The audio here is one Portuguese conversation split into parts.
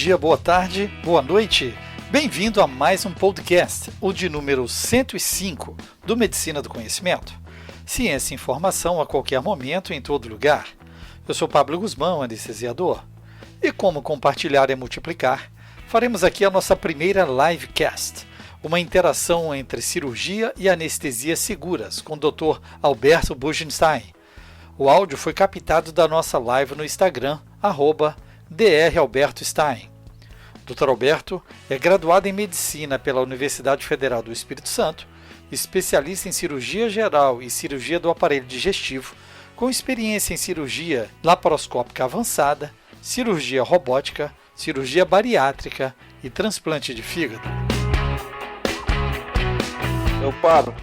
dia, boa tarde, boa noite. Bem-vindo a mais um podcast, o de número 105 do Medicina do Conhecimento. Ciência e informação a qualquer momento, em todo lugar. Eu sou Pablo Guzmão, anestesiador. E como compartilhar é multiplicar, faremos aqui a nossa primeira livecast, uma interação entre cirurgia e anestesia seguras com o Dr. Alberto Bugenstein. O áudio foi captado da nossa live no Instagram, @dralbertostein. Dr. Alberto é graduado em Medicina pela Universidade Federal do Espírito Santo, especialista em cirurgia geral e cirurgia do aparelho digestivo, com experiência em cirurgia laparoscópica avançada, cirurgia robótica, cirurgia bariátrica e transplante de fígado. Meu Pablo,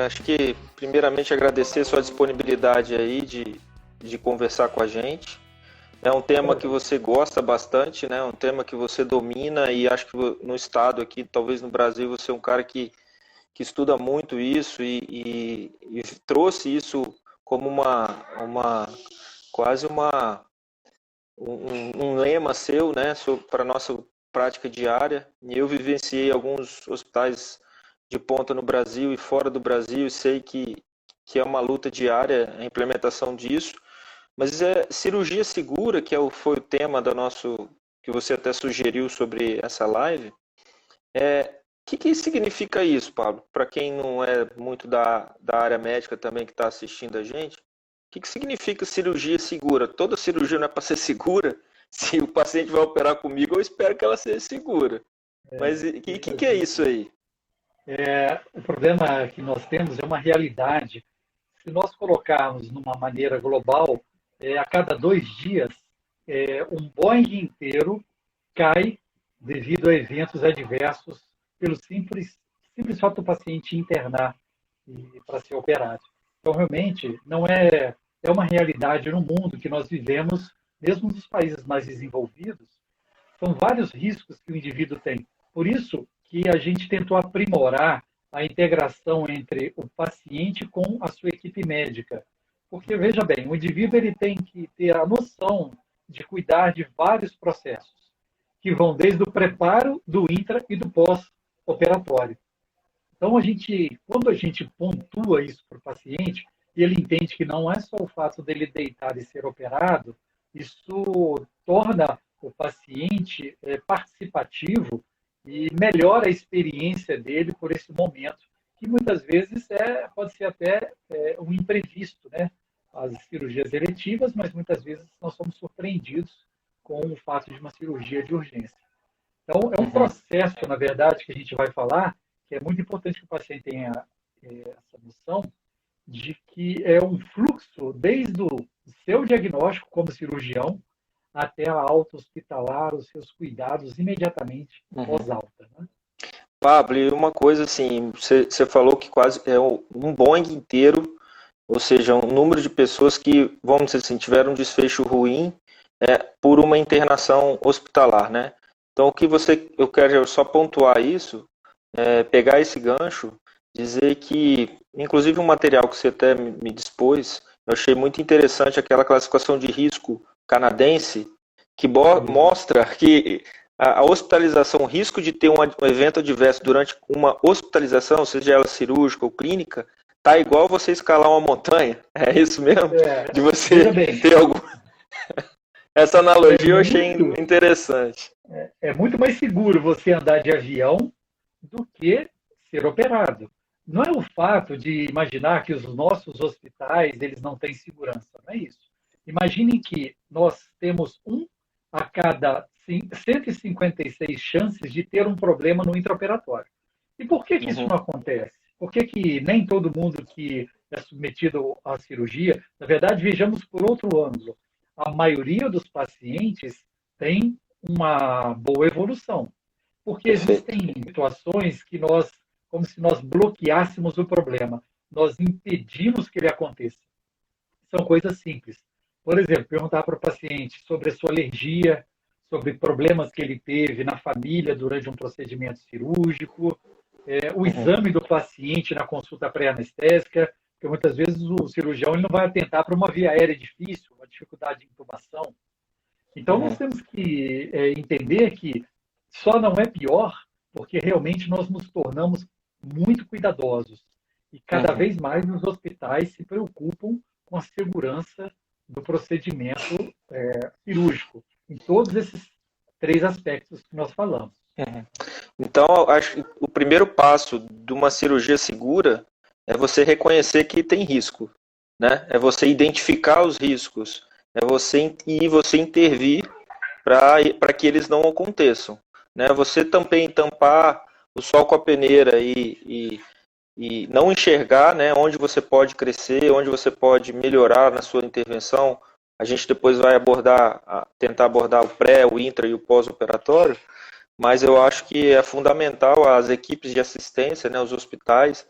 acho que primeiramente agradecer a sua disponibilidade aí de conversar com a gente. É um tema que você gosta bastante, né? Um tema que você domina e acho que no estado aqui, talvez no Brasil, você é um cara que estuda muito isso e trouxe isso como quase um lema seu, né? Para a nossa prática diária. E eu vivenciei alguns hospitais de ponta no Brasil e fora do Brasil e sei que é uma luta diária a implementação disso. Mas cirurgia segura, que foi o tema que você até sugeriu sobre essa live. Que significa isso, Pablo? Para quem não é muito da área médica também que está assistindo a gente, o que significa cirurgia segura? Toda cirurgia não é para ser segura? Se o paciente vai operar comigo, eu espero que ela seja segura. Mas o que é isso aí? O problema que nós temos é uma realidade. Se nós colocarmos numa maneira global, a cada 2 dias, um Boeing inteiro cai devido a eventos adversos pelo simples fato do paciente internar para ser operado. Então, realmente, não é uma realidade no mundo que nós vivemos, mesmo nos países mais desenvolvidos. São vários riscos que o indivíduo tem. Por isso que a gente tentou aprimorar a integração entre o paciente com a sua equipe médica. Porque, veja bem, o indivíduo ele tem que ter a noção de cuidar de vários processos, que vão desde o preparo, do intra e do pós-operatório. Então, quando a gente pontua isso para o paciente, e ele entende que não é só o fato dele deitar e ser operado, isso torna o paciente participativo e melhora a experiência dele por esse momento, que muitas vezes pode ser até um imprevisto, né? As cirurgias eletivas, mas muitas vezes nós somos surpreendidos com o fato de uma cirurgia de urgência. Então, é um processo, na verdade, que a gente vai falar, que é muito importante que o paciente tenha essa noção de que é um fluxo desde o seu diagnóstico como cirurgião até a alta hospitalar, os seus cuidados imediatamente pós-alta. Né? Pablo, e uma coisa assim, você falou que quase é um Boeing inteiro, ou seja, um número de pessoas que, vamos dizer assim, tiveram um desfecho ruim por uma internação hospitalar, né? Então, eu quero só pontuar isso, pegar esse gancho, dizer que, inclusive um material que você até me dispôs, eu achei muito interessante aquela classificação de risco canadense, que mostra que a hospitalização, o risco de ter um evento adverso durante uma hospitalização, seja ela cirúrgica ou clínica, tá igual você escalar uma montanha. É isso mesmo? De você ter algum... Essa analogia eu achei interessante. É muito mais seguro você andar de avião do que ser operado. Não é o fato de imaginar que os nossos hospitais eles não têm segurança, não é isso. Imaginem que nós temos a cada 156 chances de ter um problema no intraoperatório. E por que isso não acontece? Por que nem todo mundo que é submetido à cirurgia, na verdade, vejamos por outro ângulo, a maioria dos pacientes tem uma boa evolução. Porque existem situações que como se nós bloqueássemos o problema, nós impedimos que ele aconteça. São coisas simples. Por exemplo, perguntar para o paciente sobre a sua alergia, sobre problemas que ele teve na família durante um procedimento cirúrgico, o exame do paciente na consulta pré-anestésica, porque muitas vezes o cirurgião ele não vai atentar para uma via aérea difícil, uma dificuldade de intubação. Então, nós temos que entender que só não é pior porque realmente nós nos tornamos muito cuidadosos. E cada vez mais os hospitais se preocupam com a segurança do procedimento cirúrgico, em todos esses 3 aspectos que nós falamos. Então, eu acho que o primeiro passo de uma cirurgia segura é você reconhecer que tem risco, né? É você identificar os riscos, é você intervir para que eles não aconteçam, né? Você também tampar o sol com a peneira e não enxergar, né, onde você pode crescer, onde você pode melhorar na sua intervenção. A gente depois vai tentar abordar o pré, o intra e o pós-operatório, mas eu acho que é fundamental as equipes de assistência, né, os hospitais,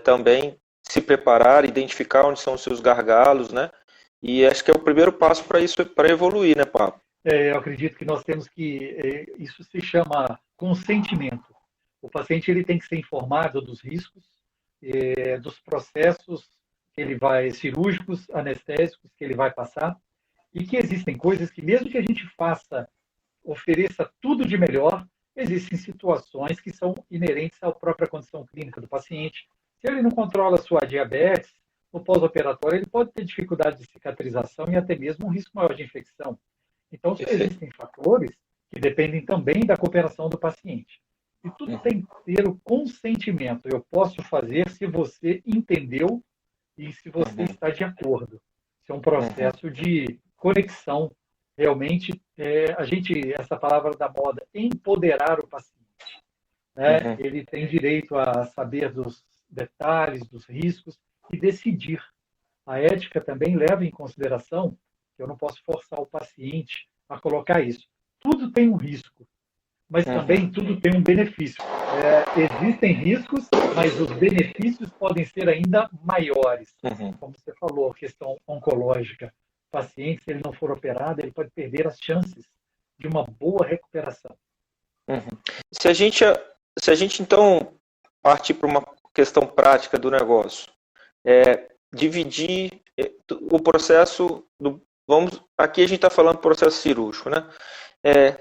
também se preparar, identificar onde são os seus gargalos, né, e acho que é o primeiro passo para isso, para evoluir, né, Pablo? Eu acredito que nós temos que, isso se chama consentimento. O paciente ele tem que ser informado dos riscos, dos processos que ele vai, cirúrgicos, anestésicos que ele vai passar, e que existem coisas que mesmo que a gente ofereça tudo de melhor, existem situações que são inerentes à própria condição clínica do paciente. Se ele não controla a sua diabetes, no pós-operatório ele pode ter dificuldade de cicatrização e até mesmo um risco maior de infecção. Então, existem fatores que dependem também da cooperação do paciente. E tudo tem que ter o consentimento. Eu posso fazer se você entendeu e se você está de acordo. Isso é um processo de conexão. Realmente, essa palavra da moda, empoderar o paciente, né? Ele tem direito a saber dos detalhes, dos riscos e decidir. A ética também leva em consideração que eu não posso forçar o paciente a colocar isso. Tudo tem um risco, mas também tudo tem um benefício. Existem riscos, mas os benefícios podem ser ainda maiores. Como você falou, a questão oncológica. O paciente, se ele não for operado, ele pode perder as chances de uma boa recuperação. Se a gente então partir para uma questão prática do negócio, dividir o processo aqui a gente está falando do processo cirúrgico, né?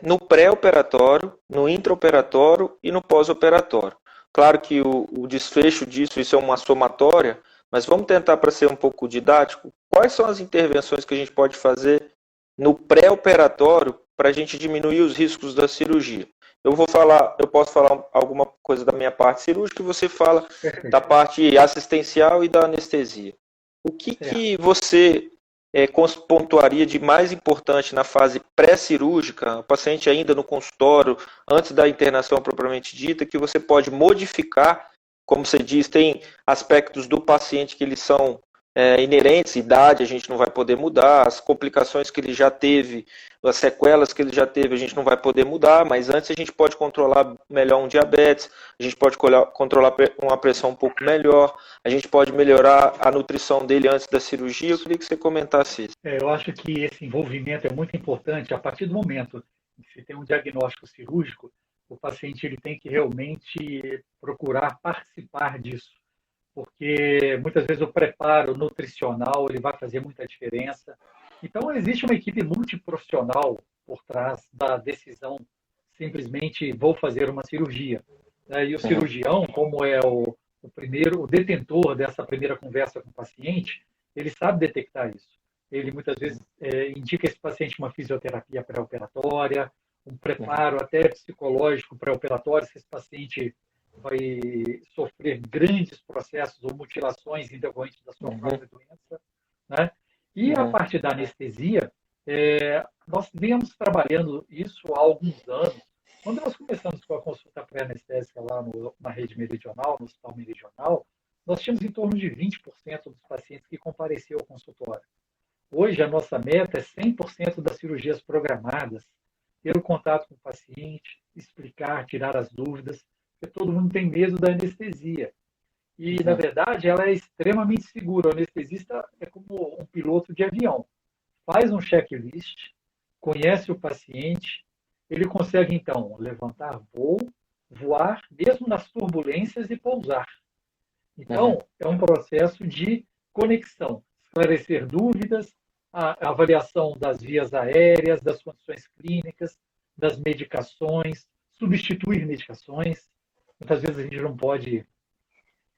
No pré-operatório, no intraoperatório e no pós-operatório. Claro que o desfecho disso, isso é uma somatória, mas vamos tentar, para ser um pouco didático, quais são as intervenções que a gente pode fazer no pré-operatório para a gente diminuir os riscos da cirurgia. Eu posso falar alguma coisa da minha parte cirúrgica e você fala da parte assistencial e da anestesia. O que você pontuaria de mais importante na fase pré-cirúrgica, o paciente ainda no consultório, antes da internação propriamente dita, que você pode modificar? Como você diz, tem aspectos do paciente que eles são inerentes, idade a gente não vai poder mudar, as complicações que ele já teve, as sequelas que ele já teve a gente não vai poder mudar, mas antes a gente pode controlar melhor um diabetes, a gente pode controlar uma pressão um pouco melhor, a gente pode melhorar a nutrição dele antes da cirurgia. Eu queria que você comentasse isso. Eu acho que esse envolvimento é muito importante a partir do momento que se tem um diagnóstico cirúrgico, o paciente ele tem que realmente procurar participar disso, porque muitas vezes o preparo nutricional ele vai fazer muita diferença. Então, existe uma equipe multiprofissional por trás da decisão, simplesmente vou fazer uma cirurgia. E o cirurgião, como é o detentor dessa primeira conversa com o paciente, ele sabe detectar isso. Ele muitas vezes indica esse paciente uma fisioterapia pré-operatória, um preparo até psicológico pré-operatório, se esse paciente vai sofrer grandes processos ou mutilações em decorrente da sua própria doença, né? E a parte da anestesia, nós viemos trabalhando isso há alguns anos. Quando nós começamos com a consulta pré-anestésica lá na rede meridional, no Hospital Meridional, nós tínhamos em torno de 20% dos pacientes que compareciam ao consultório. Hoje, a nossa meta é 100% das cirurgias programadas, ter o contato com o paciente, explicar, tirar as dúvidas, porque todo mundo tem medo da anestesia. E, na verdade, ela é extremamente segura. O anestesista é como um piloto de avião. Faz um checklist, conhece o paciente, ele consegue, então, levantar voo, voar, mesmo nas turbulências e pousar. Então, é um processo de conexão, esclarecer dúvidas, a avaliação das vias aéreas, das condições clínicas, das medicações, substituir medicações. Muitas vezes a gente não pode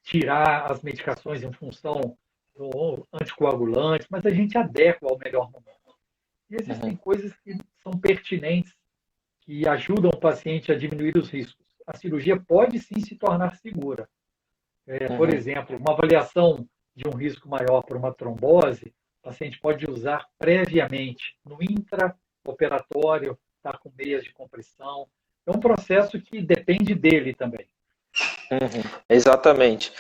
tirar as medicações em função do anticoagulante, mas a gente adequa ao melhor momento. E existem coisas que são pertinentes, que ajudam o paciente a diminuir os riscos. A cirurgia pode sim se tornar segura. Por exemplo, uma avaliação de um risco maior por uma trombose, o paciente pode usar previamente no intraoperatório, estar com meias de compressão. É um processo que depende dele também. Exatamente.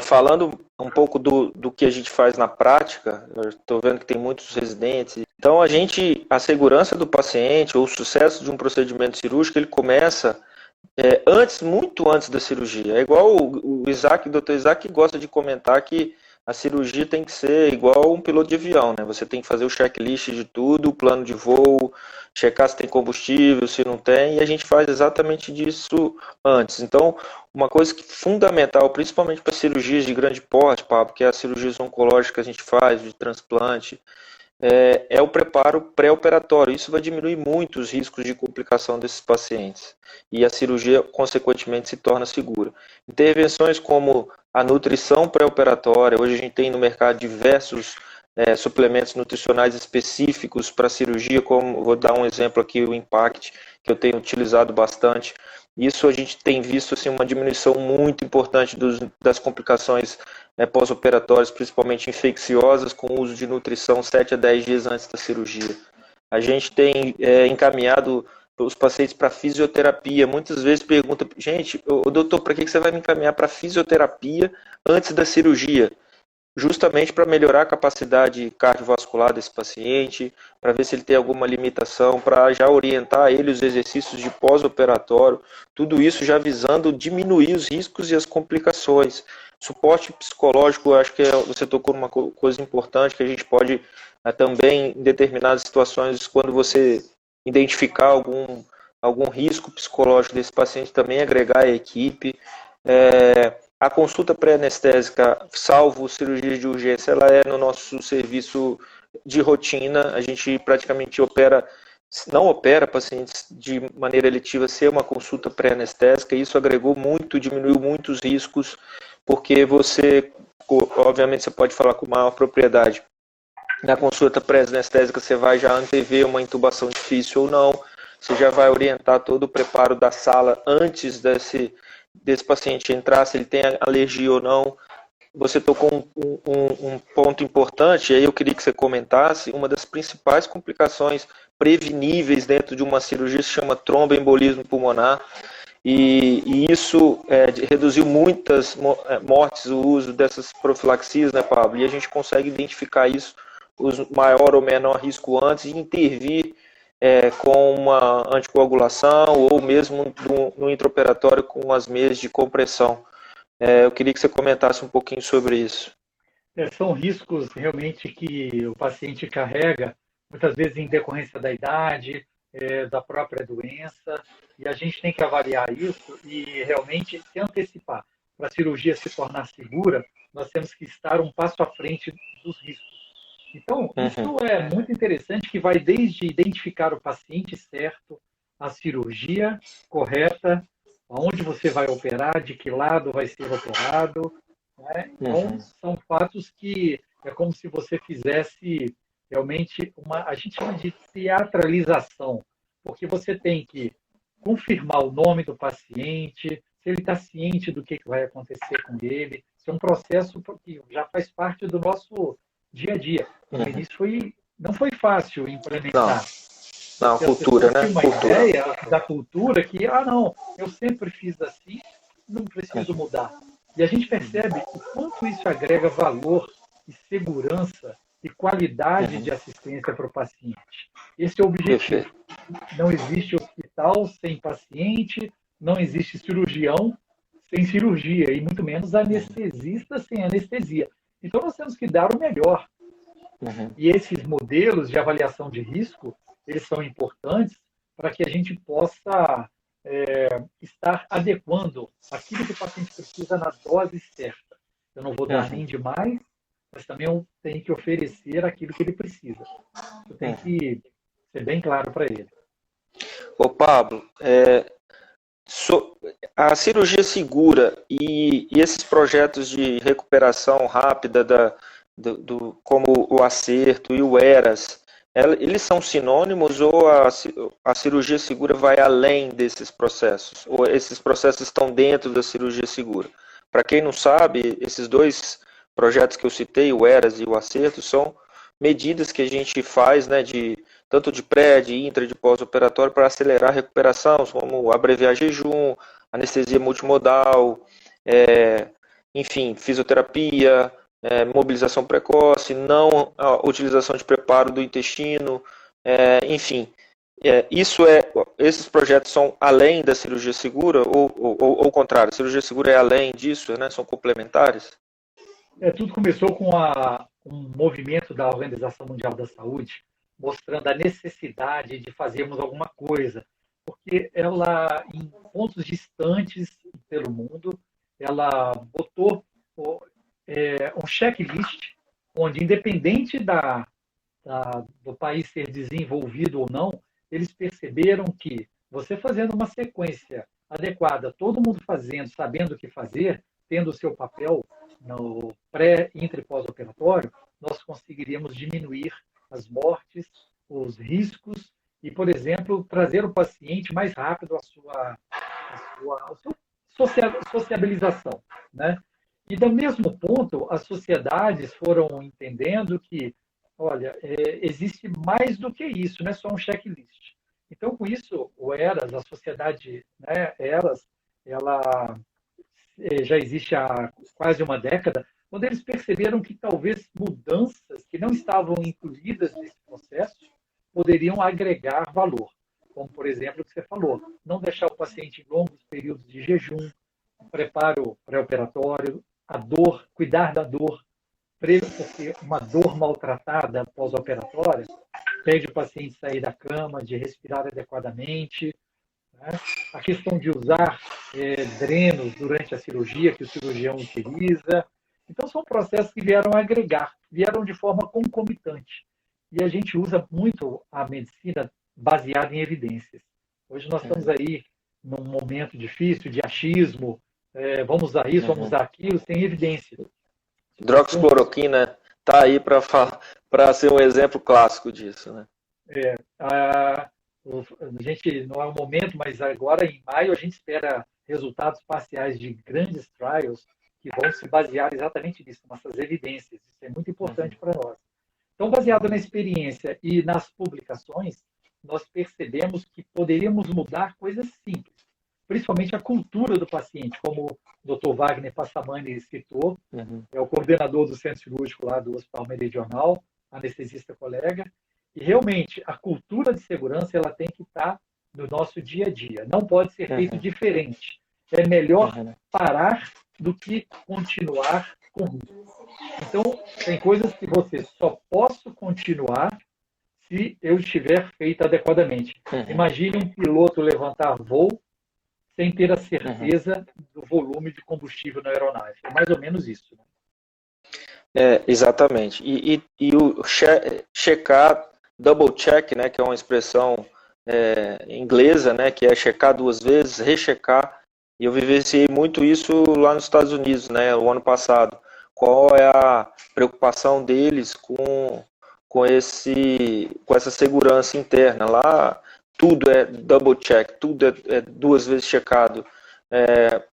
Falando um pouco do que a gente faz na prática, eu estou vendo que tem muitos residentes. Então, a segurança do paciente ou o sucesso de um procedimento cirúrgico, ele começa muito antes da cirurgia. É igual o Dr. Isaac gosta de comentar que a cirurgia tem que ser igual um piloto de avião, né? Você tem que fazer o checklist de tudo, o plano de voo, checar se tem combustível, se não tem, e a gente faz exatamente disso antes. Então, uma coisa que fundamental, principalmente para cirurgias de grande porte, Pablo, que é as cirurgias oncológicas que a gente faz, de transplante, é o preparo pré-operatório. Isso vai diminuir muito os riscos de complicação desses pacientes. E a cirurgia, consequentemente, se torna segura. Intervenções como a nutrição pré-operatória. Hoje a gente tem no mercado diversos suplementos nutricionais específicos para cirurgia, como vou dar um exemplo aqui, o Impact, que eu tenho utilizado bastante. Isso a gente tem visto assim, uma diminuição muito importante das complicações pós-operatórias, principalmente infecciosas, com o uso de nutrição 7 a 10 dias antes da cirurgia. A gente tem encaminhado os pacientes para fisioterapia. Muitas vezes pergunta, gente, doutor, para que você vai me encaminhar para fisioterapia antes da cirurgia? Justamente para melhorar a capacidade cardiovascular desse paciente, para ver se ele tem alguma limitação, para já orientar ele os exercícios de pós-operatório, tudo isso já visando diminuir os riscos e as complicações. Suporte psicológico, acho que você tocou numa coisa importante, que a gente pode também, em determinadas situações, quando você identificar algum risco psicológico desse paciente, também agregar a equipe. A consulta pré-anestésica, salvo cirurgia de urgência, ela é no nosso serviço de rotina. A gente praticamente não opera pacientes de maneira eletiva sem uma consulta pré-anestésica. Isso agregou muito, diminuiu muitos riscos, porque obviamente, você pode falar com maior propriedade. Na consulta pré-anestésica, você vai já antever uma intubação difícil ou não. Você já vai orientar todo o preparo da sala antes desse paciente entrar, se ele tem alergia ou não. Você tocou um ponto importante, e aí eu queria que você comentasse. Uma das principais complicações preveníveis dentro de uma cirurgia se chama tromboembolismo pulmonar, e isso reduziu muitas mortes, o uso dessas profilaxias, né, Pablo? E a gente consegue identificar isso, o maior ou menor risco antes, e intervir com uma anticoagulação ou mesmo no intraoperatório com as meias de compressão. Eu queria que você comentasse um pouquinho sobre isso. São riscos realmente que o paciente carrega, muitas vezes em decorrência da idade, da própria doença, e a gente tem que avaliar isso e realmente se antecipar. Para a cirurgia se tornar segura, nós temos que estar um passo à frente dos riscos. Então, isso é muito interessante, que vai desde identificar o paciente certo, a cirurgia correta, aonde você vai operar, de que lado vai ser operado. Né? Então, são fatos que é como se você fizesse realmente a gente chama de teatralização, porque você tem que confirmar o nome do paciente, se ele está ciente do que vai acontecer com ele. Isso é um processo que já faz parte do nosso dia a dia. No início não foi fácil implementar. Não, cultura, né? Uma ideia da cultura que, não, eu sempre fiz assim, não preciso mudar. E a gente percebe o quanto isso agrega valor e segurança e qualidade de assistência para o paciente. Esse é o objetivo. Não existe hospital sem paciente, não existe cirurgião sem cirurgia, e muito menos anestesista sem anestesia. Então, nós temos que dar o melhor. E esses modelos de avaliação de risco, eles são importantes para que a gente possa estar adequando aquilo que o paciente precisa na dose certa. Eu não vou dar nem demais, mas também eu tem que oferecer aquilo que ele precisa. Isso tem que ser bem claro para ele. Ô Pablo, a cirurgia segura e esses projetos de recuperação rápida como o Acerto e o ERAS, eles são sinônimos ou a cirurgia segura vai além desses processos? Ou esses processos estão dentro da cirurgia segura? Para quem não sabe, esses dois projetos que eu citei, o ERAS e o Acerto, são medidas que a gente faz, né, tanto de pré, de intra, de pós-operatório para acelerar a recuperação, como abreviar jejum, anestesia multimodal, enfim, fisioterapia, mobilização precoce, não a utilização de preparo do intestino, enfim. Esses projetos são além da cirurgia segura ou ao contrário, a cirurgia segura é além disso, né? São complementares? Tudo começou com um movimento da Organização Mundial da Saúde mostrando a necessidade de fazermos alguma coisa, porque ela, em pontos distantes pelo mundo, ela botou um checklist onde, independente do país ser desenvolvido ou não, eles perceberam que você fazendo uma sequência adequada, todo mundo fazendo, sabendo o que fazer, tendo o seu papel no pré, intra e pós-operatório, nós conseguiríamos diminuir as mortes, os riscos e, por exemplo, trazer o paciente mais rápido à sua sociabilização, né? E, do mesmo ponto, as sociedades foram entendendo que, olha, existe mais do que isso, não é só um checklist. Então, com isso, o ERAS, a sociedade, né, ERAS, ela já existe há quase uma década, quando eles perceberam que talvez mudanças que não estavam incluídas nesse processo poderiam agregar valor. Como, por exemplo, o que você falou, não deixar o paciente em longos períodos de jejum, preparo pré-operatório, a dor, cuidar da dor, porque uma dor maltratada pós-operatória impede o paciente sair da cama, de respirar adequadamente, né? A questão de usar drenos durante a cirurgia, que o cirurgião utiliza. Então, são processos que vieram agregar, vieram de forma concomitante. E a gente usa muito a medicina baseada em evidências. Hoje nós estamos aí num momento difícil de achismo, vamos usar isso, vamos usar aquilo, sem evidência. Hidroxicloroquina está aí para ser um exemplo clássico disso, né? A gente não é o momento, mas agora em maio a gente espera resultados parciais de grandes trials que vão se basear exatamente nisso, nessas evidências. Isso é muito importante para nós. Então, baseado na experiência e nas publicações, nós percebemos que poderíamos mudar coisas simples, principalmente a cultura do paciente, como o Dr. Wagner Passamani citou, é o coordenador do centro cirúrgico lá do Hospital Meridional, anestesista colega, e realmente a cultura de segurança ela tem que estar no nosso dia a dia, não pode ser feito diferente. É melhor parar do que continuar com risco. Então, tem coisas que você só posso continuar se eu estiver feito adequadamente. Imagine um piloto levantar voo sem ter a certeza do volume de combustível na aeronave. É mais ou menos isso. Né? Exatamente. E o checar, double check, né, que é uma expressão inglesa, né, que é checar duas vezes, rechecar. E eu vivenciei muito isso lá nos Estados Unidos, né, o ano passado. Qual é a preocupação deles com essa segurança interna? Lá tudo é double check, tudo é duas vezes checado.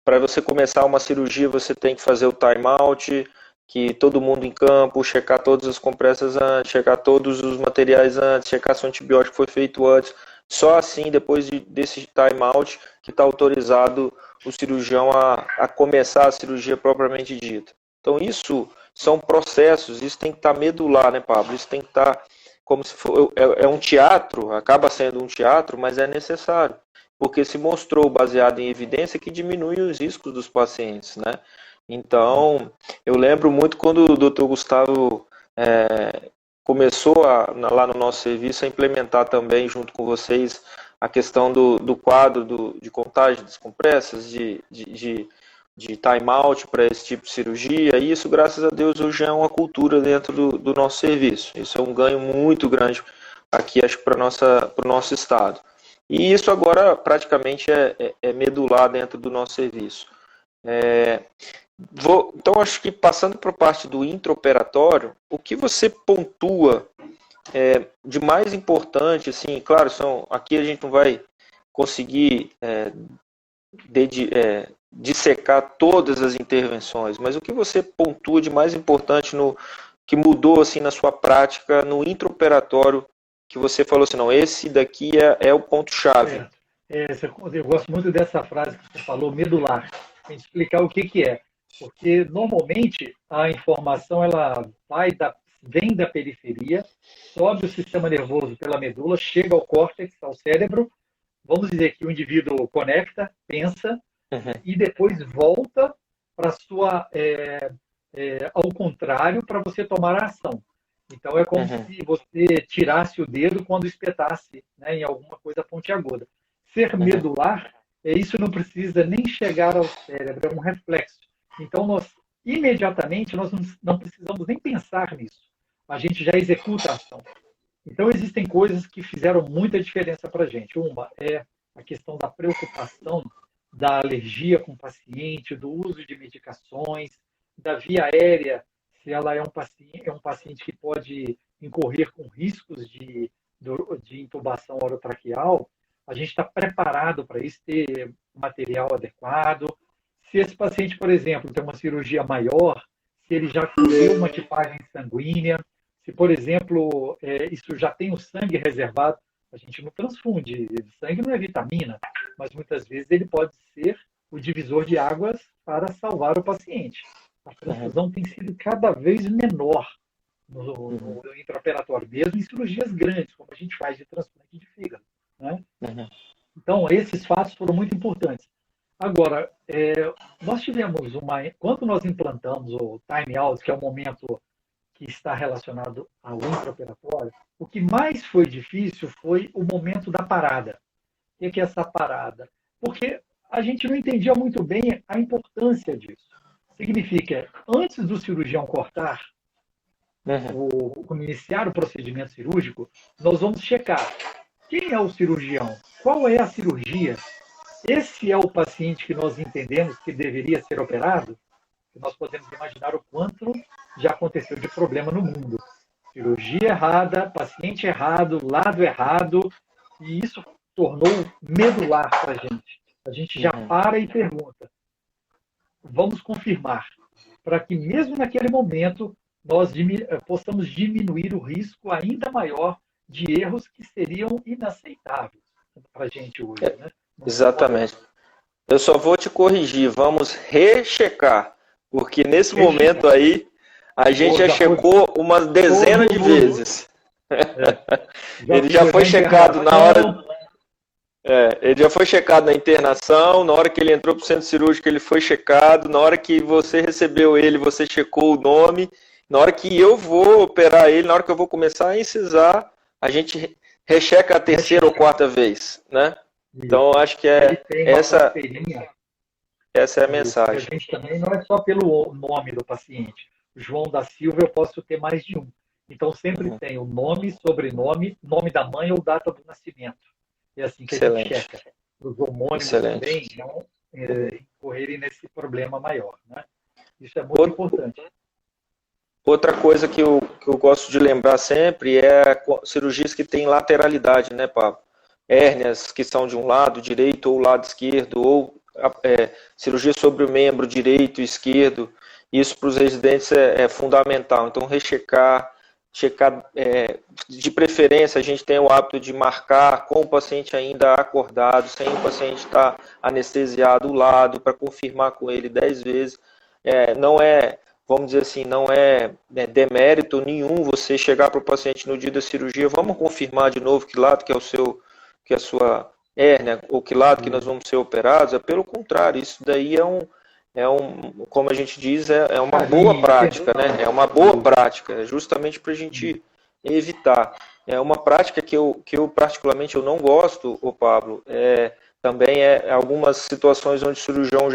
Para você começar uma cirurgia, você tem que fazer o time out, que todo mundo em campo, checar todas as compressas antes, checar todos os materiais antes, checar se o antibiótico foi feito antes. Só assim, depois desse time out, que está autorizado o cirurgião a começar a cirurgia propriamente dita. Então, isso são processos, isso tem que estar medular, né, Pablo? Isso tem que estar como se for, um teatro, acaba sendo um teatro, mas é necessário, porque se mostrou, baseado em evidência, que diminui os riscos dos pacientes, né? Então, eu lembro muito quando o Dr. Gustavo começou lá no nosso serviço a implementar também, junto com vocês, a questão do quadro de contagem das compressas, de de time-out para esse tipo de cirurgia, e isso, graças a Deus, hoje é uma cultura dentro do nosso serviço. Isso é um ganho muito grande aqui, acho que para o nosso estado. E isso agora praticamente é medular dentro do nosso serviço. Então, acho que passando para a parte do intraoperatório, o que você pontua de mais importante, assim, claro, aqui a gente não vai conseguir dissecar todas as intervenções, mas o que você pontua de mais importante que mudou assim na sua prática no intraoperatório, que você falou assim, não, esse daqui é o ponto-chave. Eu gosto muito dessa frase que você falou, medular. Tem que explicar o que é. Porque normalmente a informação ela vem da periferia, sobe o sistema nervoso pela medula, chega ao córtex, ao cérebro. Vamos dizer que o indivíduo conecta, pensa, e depois volta para ao contrário, para você tomar a ação. Então é como se você tirasse o dedo quando espetasse, né, em alguma coisa pontiaguda. Ser medular, isso não precisa nem chegar ao cérebro, é um reflexo. Então imediatamente nós não precisamos nem pensar nisso. A gente já executa a ação. Então existem coisas que fizeram muita diferença para a gente. Uma é a questão da preocupação da alergia com o paciente, do uso de medicações, da via aérea, se ela é um paciente que pode incorrer com riscos de intubação orotraqueal, a gente está preparado para isso, ter material adequado. Se esse paciente, por exemplo, tem uma cirurgia maior, se ele já colheu uma tipagem sanguínea, se, por exemplo, isso já tem o sangue reservado, a gente não transfunde. Sangue não é vitamina, mas muitas vezes ele pode ser o divisor de águas para salvar o paciente. A transfusão tem sido cada vez menor no intraoperatório, mesmo em cirurgias grandes, como a gente faz de transplante de fígado, né? Então, esses fatos foram muito importantes. Agora, nós tivemos quando nós implantamos o time out, que é o momento que está relacionado ao intraoperatório, o que mais foi difícil foi o momento da parada. O que é essa parada? Porque a gente não entendia muito bem a importância disso. Significa, antes do cirurgião cortar, iniciar o procedimento cirúrgico, nós vamos checar quem é o cirurgião, qual é a cirurgia, esse é o paciente que nós entendemos que deveria ser operado. Nós podemos imaginar o quanto já aconteceu de problema no mundo. Cirurgia errada, paciente errado, lado errado, e isso tornou medular para a gente. A gente já para e pergunta. Vamos confirmar, para que mesmo naquele momento nós possamos diminuir o risco ainda maior de erros que seriam inaceitáveis para a gente hoje. Né? Exatamente. Eu só vou te corrigir, vamos rechecar, porque nesse momento aí a gente já checou uma dezena de vezes. Ele já foi checado na hora... ele já foi checado na internação, na hora que ele entrou para o centro cirúrgico ele foi checado, na hora que você recebeu ele, você checou o nome, na hora que eu vou operar ele, na hora que eu vou começar a incisar, a gente recheca a terceira ou quarta vez, né? Então, acho que essa é a mensagem. A gente também não é só pelo nome do paciente. João da Silva eu posso ter mais de um. Então, sempre tem o nome, sobrenome, nome da mãe ou data do nascimento. É assim que a gente checa. Os homônimos também não incorrerem nesse problema maior. Né? Isso é muito importante. Outra coisa que eu gosto de lembrar sempre é cirurgias que têm lateralidade, né, Pablo? Hérnias que são de um lado direito ou lado esquerdo, ou cirurgia sobre o membro direito e esquerdo. Isso para os residentes é fundamental. Então, checar, de preferência, a gente tem o hábito de marcar com o paciente ainda acordado, sem o paciente estar anestesiado ao lado, para confirmar com ele 10 vezes. Não é, vamos dizer assim, não é demérito nenhum você chegar para o paciente no dia da cirurgia, vamos confirmar de novo que lado que é a sua hérnia, ou que lado que nós vamos ser operados. Pelo contrário, isso daí como a gente diz, é uma boa prática, né? É uma boa prática, justamente para a gente evitar. É uma prática que eu particularmente eu não gosto, Pablo, também algumas situações onde o cirurgião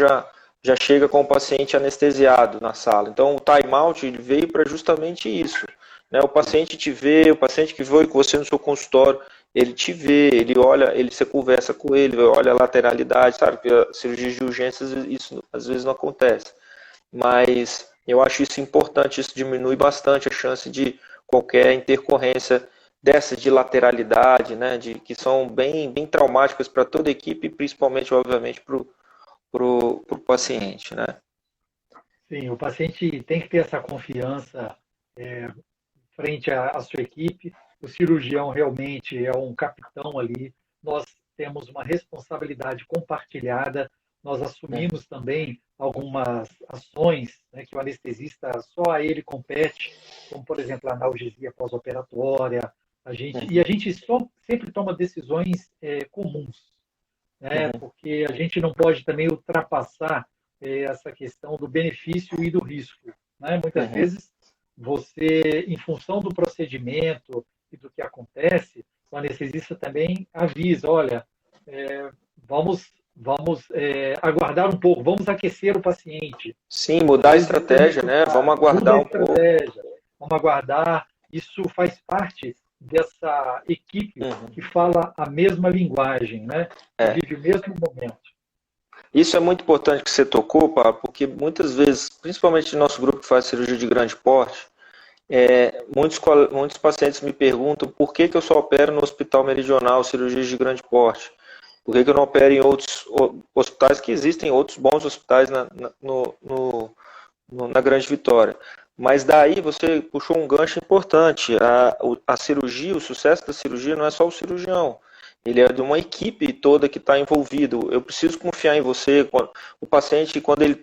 já chega com o paciente anestesiado na sala. Então, o time-out ele veio para justamente isso. Né? O paciente te vê, o paciente que foi com você no seu consultório, ele te vê, ele olha, você conversa com ele, olha a lateralidade, sabe? Porque a cirurgia de urgências, isso às vezes não acontece. Mas eu acho isso importante, isso diminui bastante a chance de qualquer intercorrência dessas de lateralidade, né? Que são bem traumáticas para toda a equipe e principalmente, obviamente, para o paciente, né? Sim, o paciente tem que ter essa confiança frente à sua equipe. O cirurgião realmente é um capitão ali. Nós temos uma responsabilidade compartilhada. Nós assumimos também algumas ações, né, que o anestesista só a ele compete, como, por exemplo, a analgesia pós-operatória. E a gente sempre toma decisões comuns, né, porque a gente não pode também ultrapassar essa questão do benefício e do risco. Né? Muitas vezes, você, em função do procedimento e do que acontece, o anestesista também avisa, olha, vamos aguardar um pouco, vamos aquecer o paciente. Sim, mudar a estratégia, né? Vamos aguardar um pouco. Vamos aguardar. Isso faz parte dessa equipe que fala a mesma linguagem, né? Que vive o mesmo momento. Isso é muito importante que você tocou, Pablo, porque muitas vezes, principalmente no nosso grupo que faz cirurgia de grande porte, muitos pacientes me perguntam por que eu só opero no Hospital Meridional cirurgias de grande porte. Por que eu não opero em outros hospitais, que existem outros bons hospitais na Grande Vitória? Mas daí você puxou um gancho importante. A cirurgia, o sucesso da cirurgia não é só o cirurgião. Ele é de uma equipe toda que está envolvido. Eu preciso confiar em você. O paciente, quando ele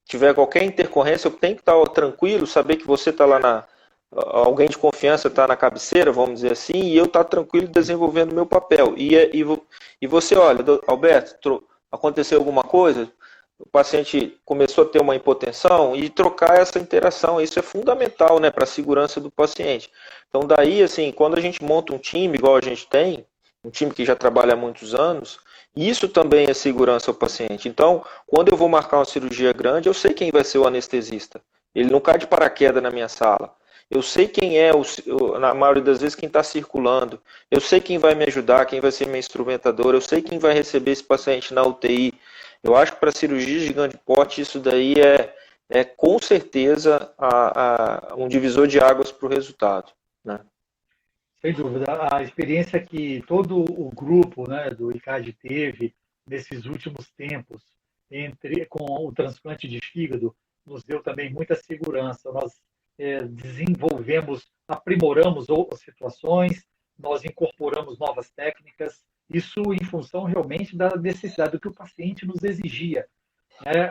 tiver qualquer intercorrência, eu tenho que estar tranquilo, saber que você está lá alguém de confiança está na cabeceira, vamos dizer assim, e eu estar tranquilo desenvolvendo o meu papel. E você, olha, Alberto, aconteceu alguma coisa? O paciente começou a ter uma hipotensão e trocar essa interação. Isso é fundamental, né, para a segurança do paciente. Então, daí, assim, quando a gente monta um time, igual a gente tem, um time que já trabalha há muitos anos, isso também é segurança ao paciente. Então, quando eu vou marcar uma cirurgia grande, eu sei quem vai ser o anestesista. Ele não cai de paraquedas na minha sala. Eu sei quem é, na maioria das vezes, quem está circulando. Eu sei quem vai me ajudar, quem vai ser meu instrumentador. Eu sei quem vai receber esse paciente na UTI. Eu acho que para cirurgia de grande porte, isso daí é com certeza um divisor de águas para o resultado. Né? Sem dúvida. A experiência que todo o grupo, né, do ICAD teve nesses últimos tempos com o transplante de fígado nos deu também muita segurança. Nós desenvolvemos, aprimoramos situações, nós incorporamos novas técnicas, isso em função realmente da necessidade do que o paciente nos exigia. Né?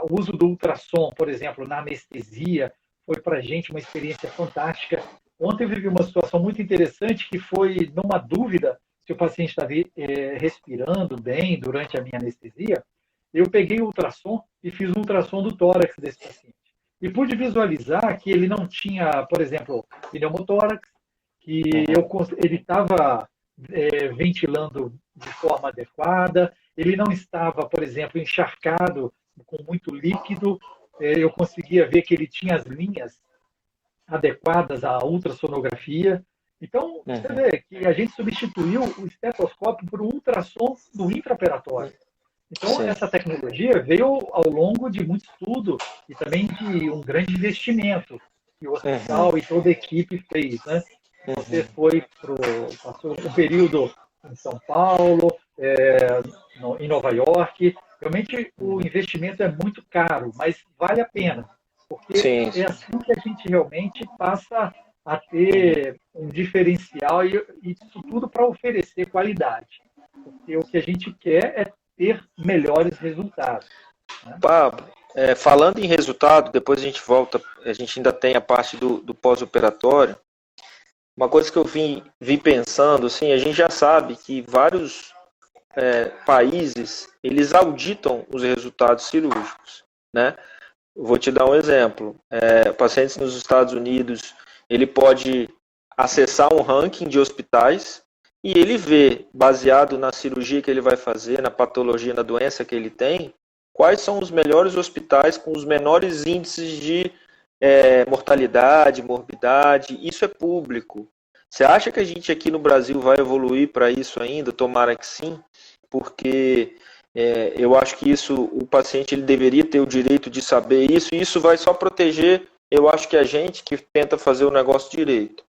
O uso do ultrassom, por exemplo, na anestesia, foi para a gente uma experiência fantástica. Ontem eu vivi uma situação muito interessante que foi numa dúvida se o paciente estava respirando bem durante a minha anestesia. Eu peguei o ultrassom e fiz um ultrassom do tórax desse paciente. E pude visualizar que ele não tinha, por exemplo, pneumotórax, que ele estava ventilando de forma adequada, ele não estava, por exemplo, encharcado com muito líquido, eu conseguia ver que ele tinha as linhas adequadas à ultrassonografia. Então, você vê que a gente substituiu o estetoscópio por um ultrassom do intraoperatório. Então, essa tecnologia veio ao longo de muito estudo e também de um grande investimento que o hospital e toda a equipe fez. Né? Você passou um período em São Paulo, em Nova York. Realmente, o investimento é muito caro, mas vale a pena. Porque é assim que a gente realmente passa a ter um diferencial e isso tudo para oferecer qualidade. Porque o que a gente quer é ter melhores resultados. Né? Pablo, falando em resultado, depois a gente volta, a gente ainda tem a parte do pós-operatório. Uma coisa que eu vim pensando, assim, a gente já sabe que vários países, eles auditam os resultados cirúrgicos, né? Vou te dar um exemplo. Pacientes nos Estados Unidos, ele pode acessar um ranking de hospitais e ele vê, baseado na cirurgia que ele vai fazer, na patologia, na doença que ele tem, quais são os melhores hospitais com os menores índices de mortalidade, morbidade. Isso é público. Você acha que a gente aqui no Brasil vai evoluir para isso ainda? Tomara que sim, porque eu acho que o paciente ele deveria ter o direito de saber isso, e isso vai só proteger, eu acho que a gente que tenta fazer o negócio direito.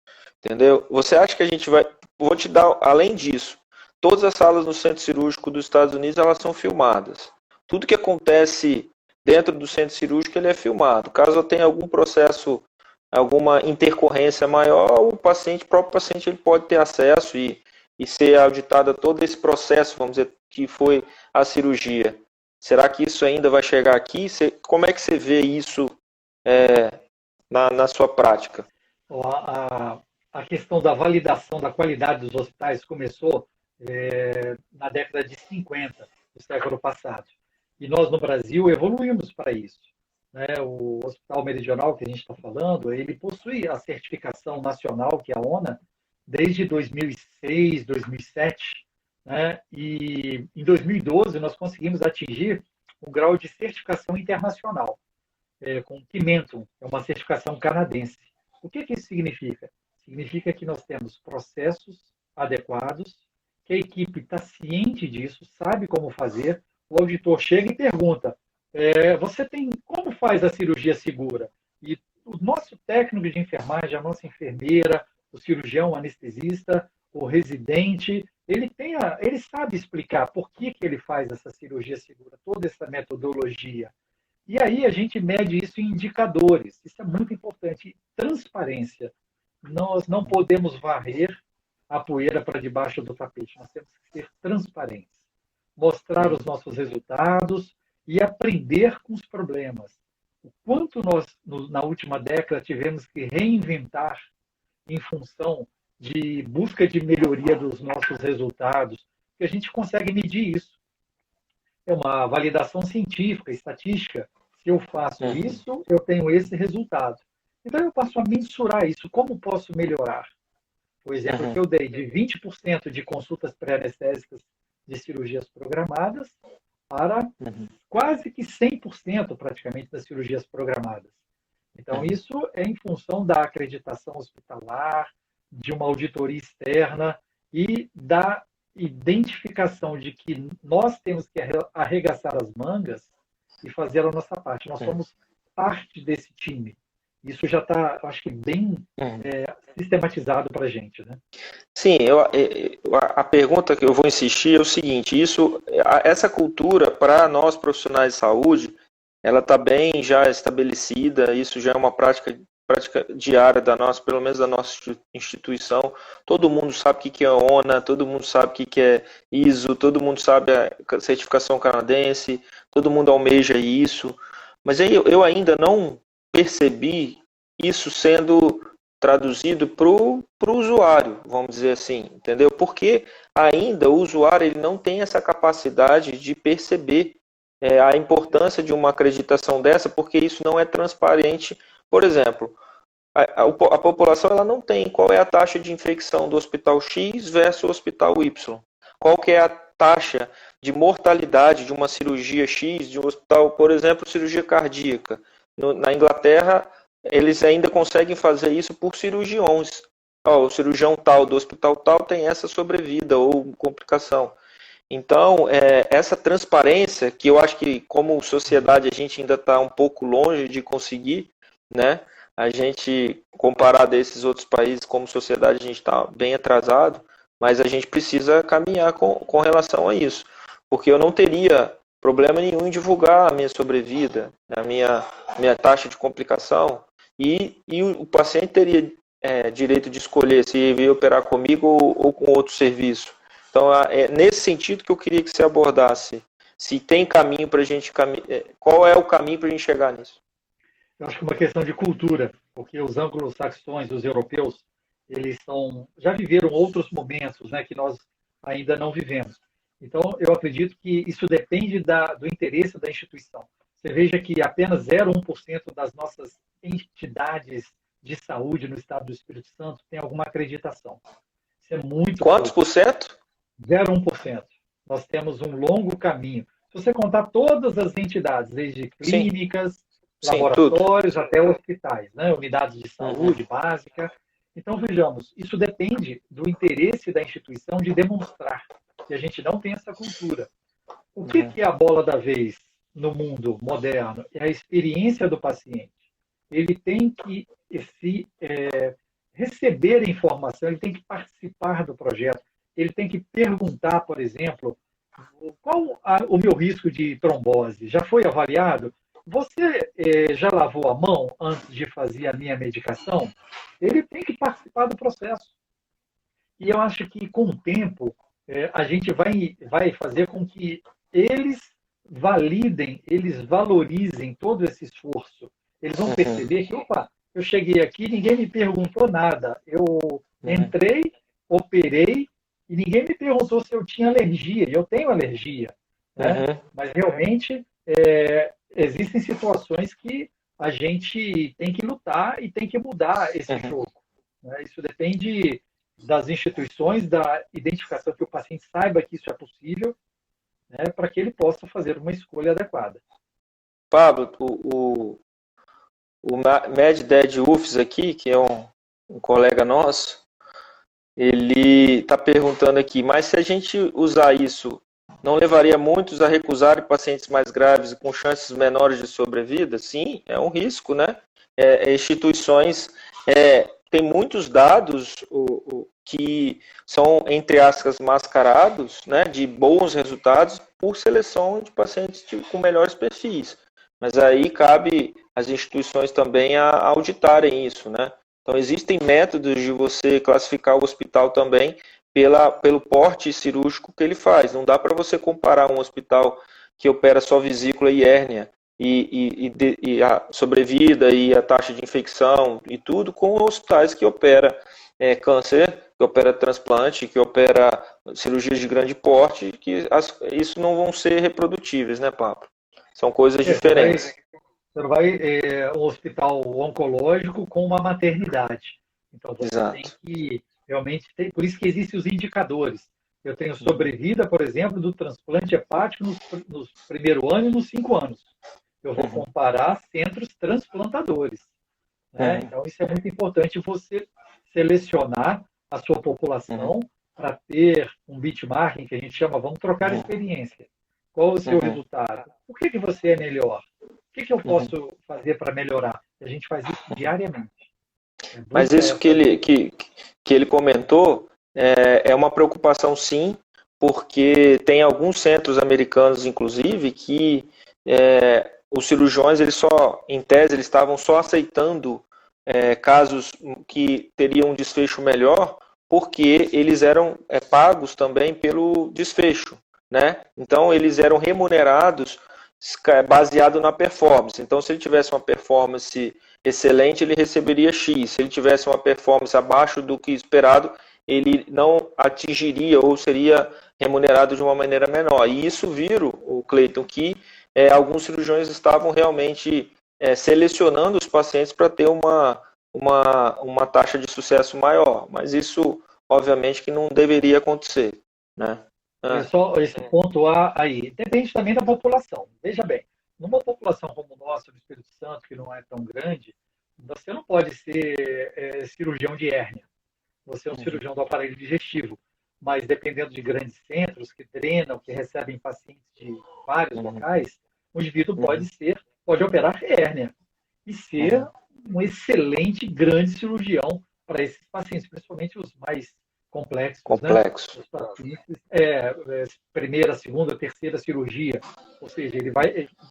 Entendeu? Você acha que a gente vai... Vou te dar, além disso, todas as salas no centro cirúrgico dos Estados Unidos, elas são filmadas. Tudo que acontece dentro do centro cirúrgico, ele é filmado. Caso tenha algum processo, alguma intercorrência maior, o próprio paciente, ele pode ter acesso e ser auditado a todo esse processo, vamos dizer, que foi a cirurgia. Será que isso ainda vai chegar aqui? Como é que você vê isso na sua prática? A questão da validação da qualidade dos hospitais começou na década de 50 do século passado. E nós, no Brasil, evoluímos para isso. Né? O Hospital Meridional, que a gente está falando, ele possui a certificação nacional, que é a ONA, desde 2006, 2007. Né? E em 2012, nós conseguimos atingir um grau de certificação internacional, com o Kimentum, é uma certificação canadense. O que isso significa? Significa que nós temos processos adequados, que a equipe está ciente disso, sabe como fazer. O auditor chega e pergunta: como faz a cirurgia segura? E o nosso técnico de enfermagem, a nossa enfermeira, o cirurgião, o anestesista, o residente, ele sabe explicar por que ele faz essa cirurgia segura, toda essa metodologia. E aí a gente mede isso em indicadores. Isso é muito importante. Transparência. Nós não podemos varrer a poeira para debaixo do tapete. Nós temos que ser transparentes. Mostrar os nossos resultados e aprender com os problemas. O quanto nós, na última década, tivemos que reinventar em função de busca de melhoria dos nossos resultados, que a gente consegue medir isso. É uma validação científica, estatística. Se eu faço isso, eu tenho esse resultado. Então, eu passo a mensurar isso. Como posso melhorar? O exemplo que eu dei, de 20% de consultas pré-anestésicas de cirurgias programadas para quase que 100% praticamente das cirurgias programadas. Então, isso é em função da acreditação hospitalar, de uma auditoria externa e da identificação de que nós temos que arregaçar as mangas e fazer a nossa parte. Nós somos parte desse time. Isso já está, acho que, bem sistematizado para a gente, né? Sim, a pergunta que eu vou insistir é o seguinte: essa cultura, para nós profissionais de saúde, ela está bem já estabelecida, isso já é uma prática diária pelo menos da nossa instituição. Todo mundo sabe o que é ONA, todo mundo sabe o que é ISO, todo mundo sabe a certificação canadense, todo mundo almeja isso, mas aí eu ainda não percebi isso sendo traduzido para o usuário, vamos dizer assim, entendeu? Porque ainda o usuário ele não tem essa capacidade de perceber a importância de uma acreditação dessa, porque isso não é transparente. Por exemplo, a população ela não tem qual é a taxa de infecção do hospital X versus o hospital Y. Qual que é a taxa de mortalidade de uma cirurgia X, de um hospital, por exemplo, cirurgia cardíaca. Na Inglaterra, eles ainda conseguem fazer isso por cirurgiões. O cirurgião tal do hospital tal tem essa sobrevida ou complicação. Então, essa transparência, que eu acho que como sociedade a gente ainda está um pouco longe de conseguir, né? A gente, comparado a esses outros países, como sociedade, a gente está bem atrasado, mas a gente precisa caminhar com relação a isso. Porque eu não teria problema nenhum em divulgar a minha sobrevida, a minha taxa de complicação, e o paciente teria direito de escolher se vir operar comigo ou com outro serviço. Então, é nesse sentido que eu queria que você abordasse. Se tem caminho para a gente qual é o caminho para a gente chegar nisso? Eu acho que é uma questão de cultura, porque os anglo-saxões, os europeus, eles já viveram outros momentos, né, que nós ainda não vivemos. Então, eu acredito que isso depende do interesse da instituição. Você veja que apenas 0,1% das nossas entidades de saúde no estado do Espírito Santo tem alguma acreditação. Isso é muito Quantos pouco. por cento? 0,1%. Nós temos um longo caminho. Se você contar todas as entidades, desde clínicas, Sim, laboratórios até hospitais, né? Unidades de saúde básica. Então, vejamos, isso depende do interesse da instituição de demonstrar que a gente não tem essa cultura. O que é a bola da vez no mundo moderno? É a experiência do paciente. Ele tem que receber informação, ele tem que participar do projeto, ele tem que perguntar, por exemplo, qual o meu risco de trombose? Já foi avaliado? Você já lavou a mão antes de fazer a minha medicação? Ele tem que participar do processo. E eu acho que, com o tempo, a gente vai fazer com que eles validem, eles valorizem todo esse esforço. Eles vão perceber que, opa, eu cheguei aqui, ninguém me perguntou nada. Eu entrei, operei, e ninguém me perguntou se eu tinha alergia. E eu tenho alergia. Né? Mas, realmente, existem situações que a gente tem que lutar e tem que mudar esse jogo. Né? Isso depende das instituições, da identificação que o paciente saiba que isso é possível, né, para que ele possa fazer uma escolha adequada. Pablo, o MedDed UFS aqui, que é um colega nosso, ele está perguntando aqui, mas se a gente usar isso, não levaria muitos a recusarem pacientes mais graves e com chances menores de sobrevida? Sim, é um risco, né? Instituições têm muitos dados que são, entre aspas, mascarados, né, de bons resultados por seleção de pacientes com melhores perfis. Mas aí cabe às instituições também a auditarem isso, né? Então existem métodos de você classificar o hospital também pelo porte cirúrgico que ele faz. Não dá para você comparar um hospital que opera só vesícula e hérnia e a sobrevida e a taxa de infecção e tudo com hospitais que opera câncer, que opera transplante, que opera cirurgias de grande porte, que isso não vão ser reprodutíveis, né, Pablo? São coisas diferentes. Você não vai um hospital oncológico com uma maternidade. Então você tem que realmente ter, por isso que existem os indicadores. Eu tenho sobrevida, por exemplo, do transplante hepático no primeiro ano e nos 5 anos. Eu vou comparar centros transplantadores. Né? Então isso é muito importante, você selecionar a sua população para ter um benchmarking, que a gente chama, vamos trocar experiência. Qual o seu resultado? Por que você é melhor? O que eu posso fazer para melhorar? A gente faz isso diariamente. Mas isso que ele comentou é uma preocupação, sim, porque tem alguns centros americanos, inclusive, que os cirurgiões, em tese, eles estavam só aceitando casos que teriam um desfecho melhor, porque eles eram pagos também pelo desfecho, né? Então, eles eram remunerados baseado na performance. Então, se ele tivesse uma performance excelente, ele receberia X. Se ele tivesse uma performance abaixo do que esperado, ele não atingiria ou seria remunerado de uma maneira menor. E isso viram, o Cleiton, que alguns cirurgiões estavam realmente selecionando os pacientes para ter uma taxa de sucesso maior. Mas isso, obviamente, que não deveria acontecer, né? Só esse ponto aí. Depende também da população. Veja bem, numa população como nossa, do Espírito Santo, que não é tão grande, você não pode ser cirurgião de hérnia. Você é um cirurgião do aparelho digestivo. Mas dependendo de grandes centros que treinam, que recebem pacientes de vários locais, o indivíduo pode operar hérnia e ser um excelente, grande cirurgião para esses pacientes, principalmente os mais complexos. Né? Os pacientes, primeira, segunda, terceira cirurgia. Ou seja,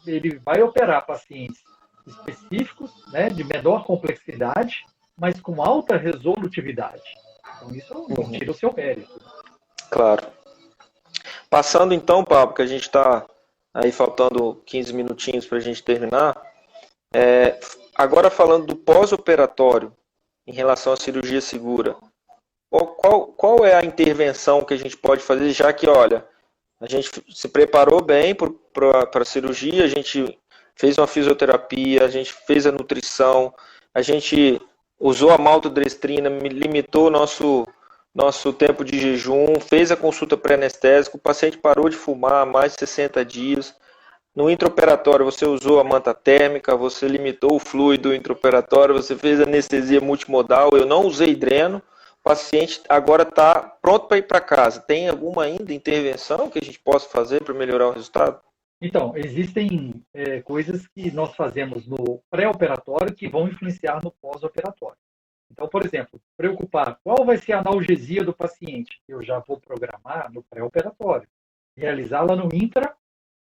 ele vai operar pacientes específicos, né, de menor complexidade, mas com alta resolutividade. Então, isso não tira o seu mérito. Claro. Passando então, Pablo, que a gente está aí faltando 15 minutinhos para a gente terminar, agora falando do pós-operatório em relação à cirurgia segura, qual é a intervenção que a gente pode fazer, já que, olha, a gente se preparou bem para a cirurgia, a gente fez uma fisioterapia, a gente fez a nutrição, a gente usou a maltodextrina, limitou nosso tempo de jejum, fez a consulta pré-anestésica, o paciente parou de fumar há mais de 60 dias. No intraoperatório você usou a manta térmica, você limitou o fluido intraoperatório, você fez anestesia multimodal, eu não usei dreno, o paciente agora está pronto para ir para casa. Tem alguma ainda intervenção que a gente possa fazer para melhorar o resultado? Então, existem coisas que nós fazemos no pré-operatório que vão influenciar no pós-operatório. Então, por exemplo, preocupar qual vai ser a analgesia do paciente, eu já vou programar no pré-operatório, realizá-la no intra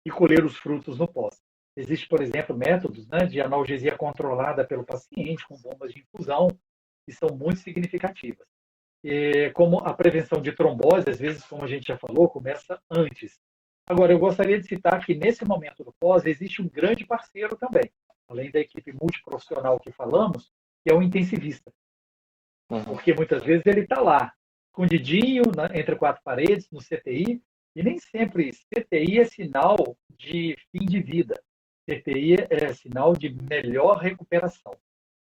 e colher os frutos no pós. Existe, por exemplo, métodos, né, de analgesia controlada pelo paciente com bombas de infusão que são muito significativas. Como a prevenção de trombose, às vezes, como a gente já falou, começa antes. Agora, eu gostaria de citar que nesse momento do pós existe um grande parceiro também, além da equipe multiprofissional que falamos, que é o intensivista. Porque muitas vezes ele está lá, escondidinho, entre quatro paredes, no CTI, e nem sempre CTI é sinal de fim de vida. CTI é sinal de melhor recuperação.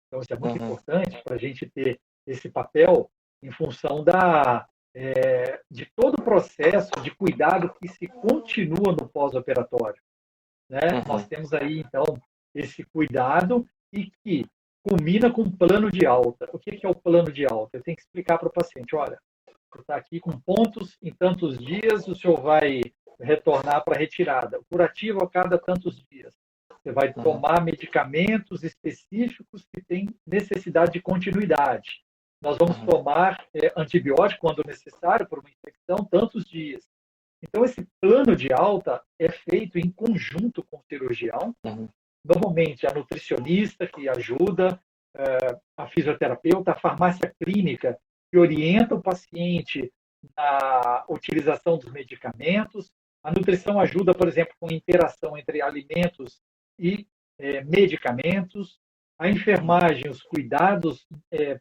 Então, isso é muito importante para a gente ter esse papel em função de todo o processo de cuidado que se continua no pós-operatório. Né? Nós temos aí, então, esse cuidado e que culmina com um plano de alta. O que é o plano de alta? Eu tenho que explicar para o paciente, olha, você está aqui com pontos em tantos dias, o senhor vai retornar para a retirada. O curativo a cada tantos dias. Você vai tomar medicamentos específicos que têm necessidade de continuidade. Nós vamos tomar antibiótico quando necessário por uma infecção, tantos dias. Então, esse plano de alta é feito em conjunto com o cirurgião. Normalmente, a nutricionista que ajuda, a fisioterapeuta, a farmácia clínica que orienta o paciente na utilização dos medicamentos. A nutrição ajuda, por exemplo, com interação entre alimentos e medicamentos. A enfermagem, os cuidados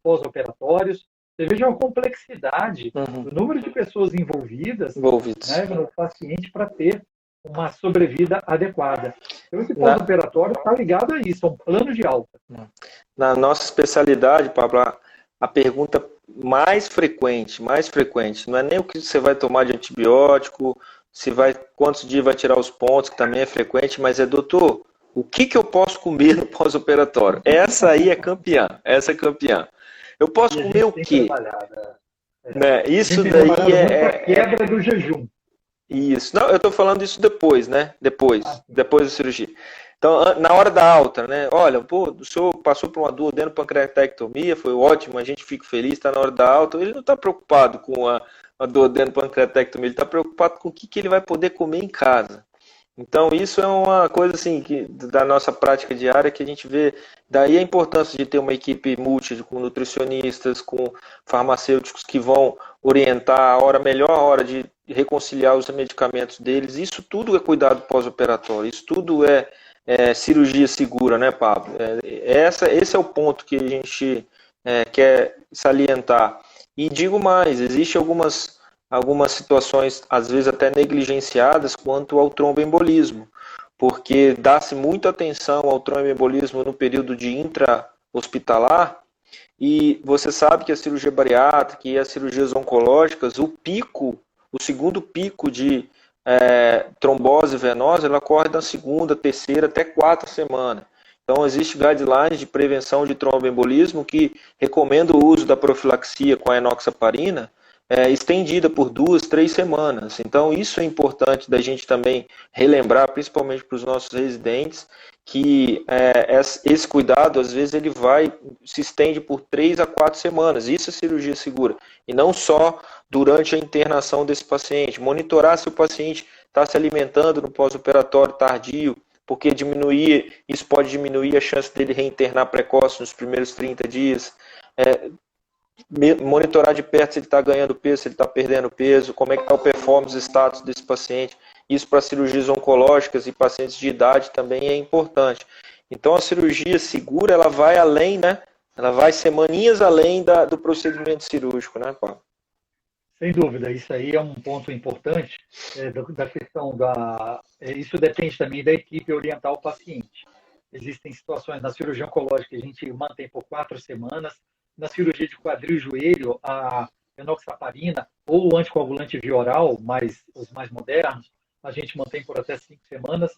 pós-operatórios. Você veja a complexidade do número de pessoas envolvidas. Né, no paciente para ter uma sobrevida adequada. Então, esse pós-operatório está ligado a isso, a um plano de alta. Na nossa especialidade, Pablo, a pergunta mais frequente, não é nem o que você vai tomar de antibiótico, quantos dias vai tirar os pontos, que também é frequente, mas doutor, o que eu posso comer no pós-operatório? Essa aí é campeã, Eu posso comer o quê? Né? Isso daí a quebra do jejum. Isso. Não, eu estou falando isso depois, né? Depois da cirurgia. Então, na hora da alta, né? Olha, o senhor passou por uma duodenopancreatectomia, foi ótimo, a gente fica feliz, está na hora da alta. Ele não está preocupado com a duodenopancreatectomia, ele está preocupado com o que ele vai poder comer em casa. Então, isso é uma coisa assim, da nossa prática diária que a gente vê. Daí a importância de ter uma equipe com nutricionistas, com farmacêuticos que vão orientar a melhor hora de reconciliar os medicamentos deles. Isso tudo é cuidado pós-operatório, isso tudo é cirurgia segura, né, Pablo? Esse é o ponto que a gente quer salientar. E digo mais, existem algumas situações, às vezes até negligenciadas, quanto ao tromboembolismo, porque dá-se muita atenção ao tromboembolismo no período de intra-hospitalar, e você sabe que a cirurgia bariátrica e as cirurgias oncológicas, o segundo pico de trombose venosa, ela ocorre na segunda, terceira, até 4 semanas. Então, existe guidelines de prevenção de tromboembolismo que recomenda o uso da profilaxia com a enoxaparina, estendida por 2, 3 semanas. Então, isso é importante da gente também relembrar, principalmente para os nossos residentes, que esse cuidado, às vezes, ele se estende por 3 a 4 semanas. Isso é cirurgia segura. E não só durante a internação desse paciente. Monitorar se o paciente está se alimentando no pós-operatório tardio, porque isso pode diminuir a chance dele reinternar precoce nos primeiros 30 dias. Monitorar de perto se ele está ganhando peso, se ele está perdendo peso, como é que está o performance status desse paciente. Isso para cirurgias oncológicas e pacientes de idade também é importante. Então a cirurgia segura, ela vai além, né? Ela vai semaninhas além do procedimento cirúrgico, né, Paulo? Sem dúvida, isso aí é um ponto importante da questão isso depende também da equipe orientar o paciente. Existem situações na cirurgia oncológica que a gente mantém por 4 semanas. Na cirurgia de quadril e joelho, a enoxaparina ou o anticoagulante via oral, os mais modernos, a gente mantém por até 5 semanas.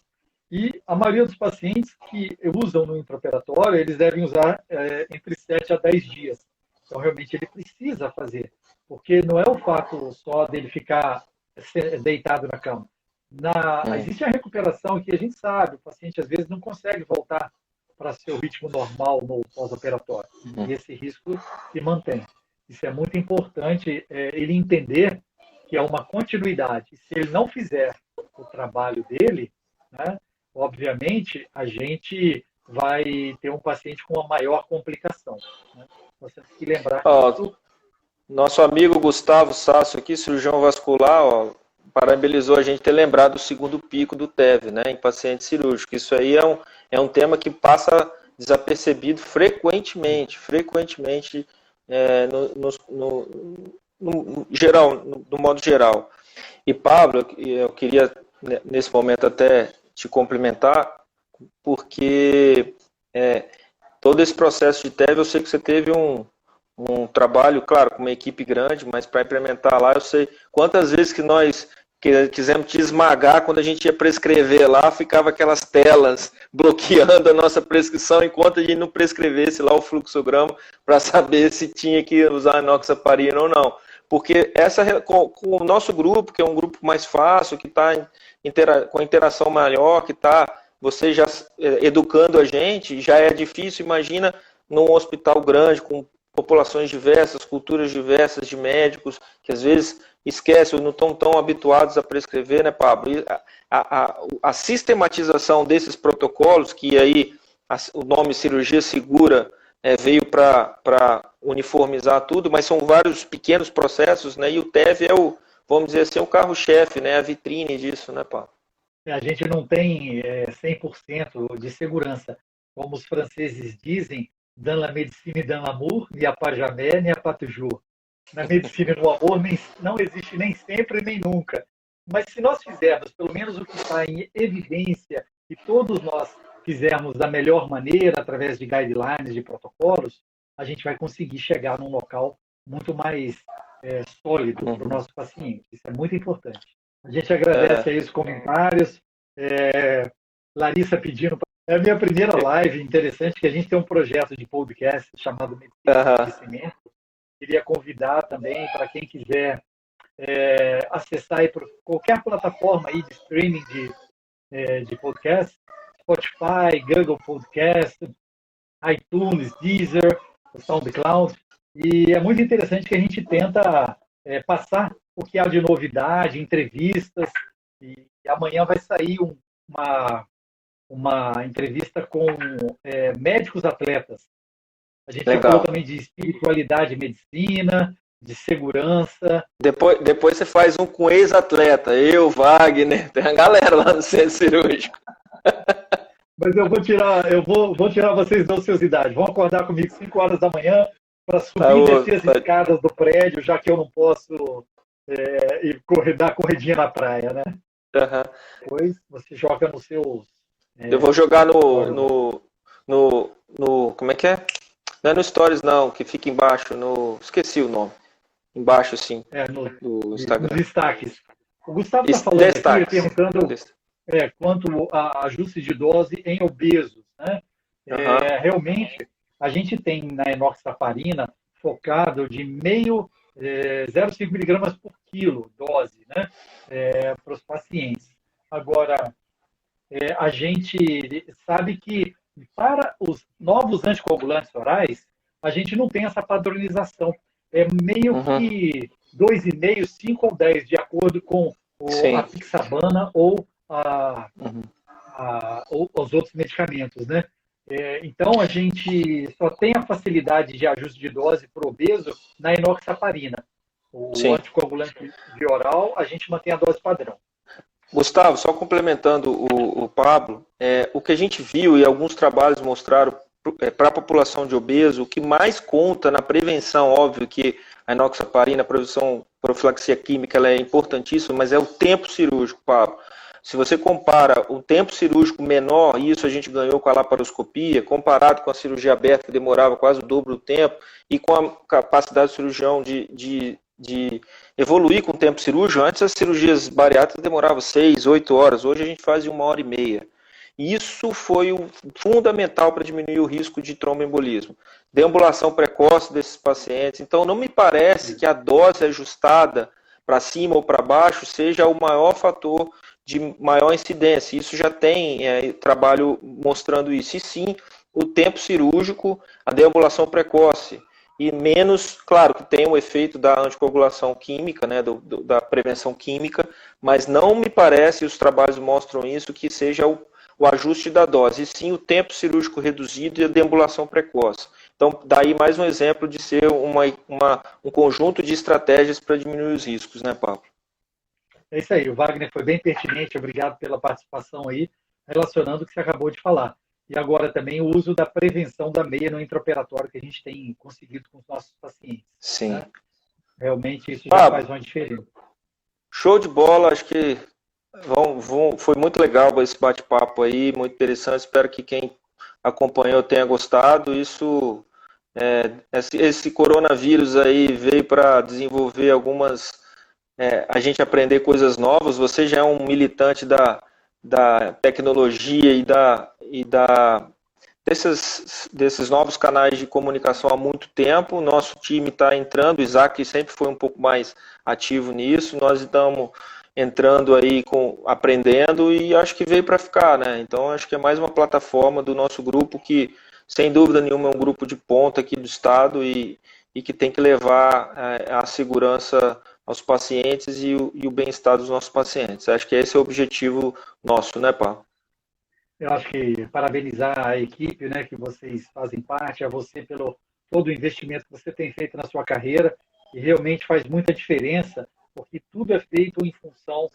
E a maioria dos pacientes que usam no intraoperatório, eles devem usar entre 7 a 10 dias. Então, realmente, ele precisa fazer, porque não é o fato só dele ficar deitado na cama. Existe a recuperação que a gente sabe, o paciente às vezes não consegue voltar para seu ritmo normal no pós-operatório. E esse risco se mantém. Isso é muito importante, ele entender que é uma continuidade. E se ele não fizer o trabalho dele, né, obviamente, a gente vai ter um paciente com uma maior complicação. Né? Você tem que lembrar que nosso amigo Gustavo Sasso aqui, cirurgião vascular, parabenizou a gente ter lembrado o segundo pico do TEV, né, em paciente cirúrgico. Isso aí é um tema que passa desapercebido frequentemente no modo geral. E Pablo, eu queria nesse momento até te complementar, porque todo esse processo de TEV, eu sei que você teve um trabalho, claro, com uma equipe grande, mas para implementar lá, eu sei quantas vezes que nós quisemos te esmagar quando a gente ia prescrever lá, ficava aquelas telas bloqueando a nossa prescrição enquanto a gente não prescrevesse lá o fluxograma para saber se tinha que usar enoxaparina ou não. Porque com o nosso grupo, que é um grupo mais fácil, que está com interação maior, que está você já educando a gente, já é difícil. Imagina num hospital grande, com populações diversas, culturas diversas de médicos, que às vezes esquecem ou não estão tão habituados a prescrever, né, Pablo? E a sistematização desses protocolos, que aí o nome cirurgia segura veio para uniformizar tudo, mas são vários pequenos processos, né? E o TEV vamos dizer assim, o carro-chefe, né? A vitrine disso, né, Pablo? A gente não tem 100% de segurança. Como os franceses dizem, dans la médecine et dans l'amour, ni a pas jamais, ni a pas toujours. Na medicina e no amor não existe nem sempre, nem nunca. Mas se nós fizermos pelo menos o que está em evidência e todos nós fizermos da melhor maneira, através de guidelines, de protocolos, a gente vai conseguir chegar num local muito mais sólido para o nosso paciente. Isso é muito importante. A gente agradece aí os comentários. Larissa pedindo. É a minha primeira live, interessante, que a gente tem um projeto de podcast chamado Medicina do Conhecimento. Queria convidar também para quem quiser acessar aí por qualquer plataforma aí de streaming de podcast, Spotify, Google Podcast, iTunes, Deezer, SoundCloud. E é muito interessante que a gente tenta passar o que há de novidade, entrevistas. E amanhã vai sair uma entrevista com médicos atletas. A gente falou também de espiritualidade e medicina, de segurança. Depois você faz um com ex-atleta, eu, Wagner, tem uma galera lá no centro cirúrgico. Mas eu vou tirar vocês da ociosidade. Vão acordar comigo 5 horas da manhã para subir e descer as escadas do prédio, já que eu não posso dar corridinha na praia, né? Depois você joga nos seus... eu vou jogar no como é que é? Não é no Stories, não, que fica embaixo, esqueci o nome. Embaixo, assim, do Instagram. Nos destaques. O Gustavo está falando aqui, perguntando quanto a ajuste de dose em obesos. Né? Realmente, a gente tem na enoxaparina focado de 0,5 miligramas por quilo dose, né? Para os pacientes. Agora, a gente sabe que para os novos anticoagulantes orais, a gente não tem essa padronização. É meio que 2,5, 5 ou 10, de acordo com a Pixabana ou os outros medicamentos, né? Então, a gente só tem a facilidade de ajuste de dose para o obeso na enoxaparina. O anticoagulante via oral, a gente mantém a dose padrão. Gustavo, só complementando o Pablo, o que a gente viu e alguns trabalhos mostraram para a população de obeso, o que mais conta na prevenção, óbvio que a enoxaparina, a profilaxia química, ela é importantíssima, mas é o tempo cirúrgico, Pablo. Se você compara o tempo cirúrgico menor, e isso a gente ganhou com a laparoscopia, comparado com a cirurgia aberta, que demorava quase o dobro do tempo, e com a capacidade do cirurgião de de evoluir com o tempo cirúrgico. Antes as cirurgias bariátricas demoravam 6, 8 horas, hoje a gente faz em 1h30. Isso foi o fundamental para diminuir o risco de tromboembolismo. Deambulação precoce desses pacientes. Então, não me parece que a dose ajustada para cima ou para baixo seja o maior fator de maior incidência. Isso já tem trabalho mostrando isso. E sim, o tempo cirúrgico, a deambulação precoce. E menos, claro, que tem o efeito da anticoagulação química, né, da prevenção química, mas não me parece, e os trabalhos mostram isso, que seja o ajuste da dose, e sim o tempo cirúrgico reduzido e a deambulação precoce. Então, daí mais um exemplo de ser um conjunto de estratégias para diminuir os riscos, né, Pablo? É isso aí, o Wagner foi bem pertinente, obrigado pela participação aí, relacionando o que você acabou de falar. E agora também o uso da prevenção da meia no intraoperatório que a gente tem conseguido com os nossos pacientes. Sim. Né? Realmente isso já faz uma diferença. Show de bola, acho que foi muito legal esse bate-papo aí, muito interessante. Espero que quem acompanhou tenha gostado. Esse coronavírus aí veio para desenvolver a gente aprender coisas novas. Você já é um militante da tecnologia desses novos canais de comunicação há muito tempo. Nosso time está entrando, o Isaac sempre foi um pouco mais ativo nisso. Nós estamos entrando aí, aprendendo, e acho que veio para ficar, né? Então acho que é mais uma plataforma do nosso grupo que, sem dúvida nenhuma, é um grupo de ponta aqui do estado e que tem que levar a segurança aos pacientes e o bem-estar dos nossos pacientes. Acho que esse é o objetivo nosso, né, Pá? Eu acho que parabenizar a equipe, né, que vocês fazem parte, a você pelo todo o investimento que você tem feito na sua carreira, e realmente faz muita diferença, porque tudo é feito em função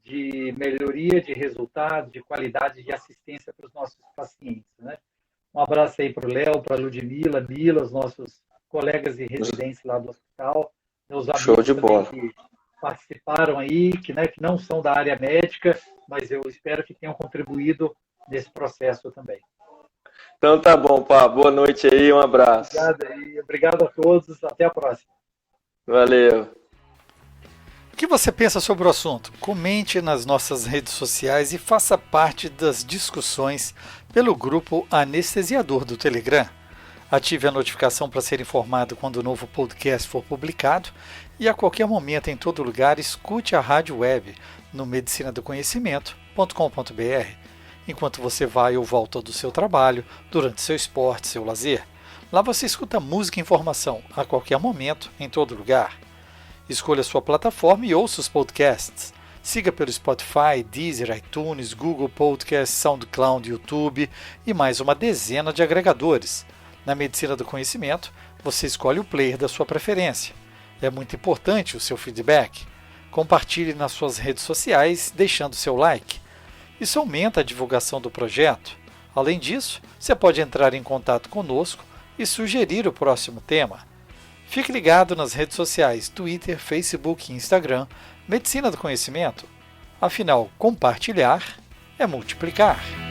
de melhoria de resultados, de qualidade de assistência para os nossos pacientes. Né? Um abraço aí para o Léo, para a Ludmila, Mila, os nossos colegas de residência lá do hospital, meus amigos Show de bola. Que participaram aí, que não são da área médica, mas eu espero que tenham contribuído nesse processo também. Então tá bom, Pá. Boa noite aí, um abraço. Obrigado a todos, até a próxima. Valeu. O que você pensa sobre o assunto? Comente nas nossas redes sociais e faça parte das discussões pelo grupo Anestesiador do Telegram. Ative a notificação para ser informado quando o novo podcast for publicado e a qualquer momento, em todo lugar, escute a rádio web no medicinadoconhecimento.com.br, enquanto você vai ou volta do seu trabalho, durante seu esporte, seu lazer. Lá você escuta música e informação a qualquer momento, em todo lugar. Escolha sua plataforma e ouça os podcasts. Siga pelo Spotify, Deezer, iTunes, Google Podcasts, SoundCloud, YouTube e mais uma dezena de agregadores. Na Medicina do Conhecimento, você escolhe o player da sua preferência. É muito importante o seu feedback. Compartilhe nas suas redes sociais, deixando seu like. Isso aumenta a divulgação do projeto. Além disso, você pode entrar em contato conosco e sugerir o próximo tema. Fique ligado nas redes sociais Twitter, Facebook e Instagram, Medicina do Conhecimento. Afinal, compartilhar é multiplicar.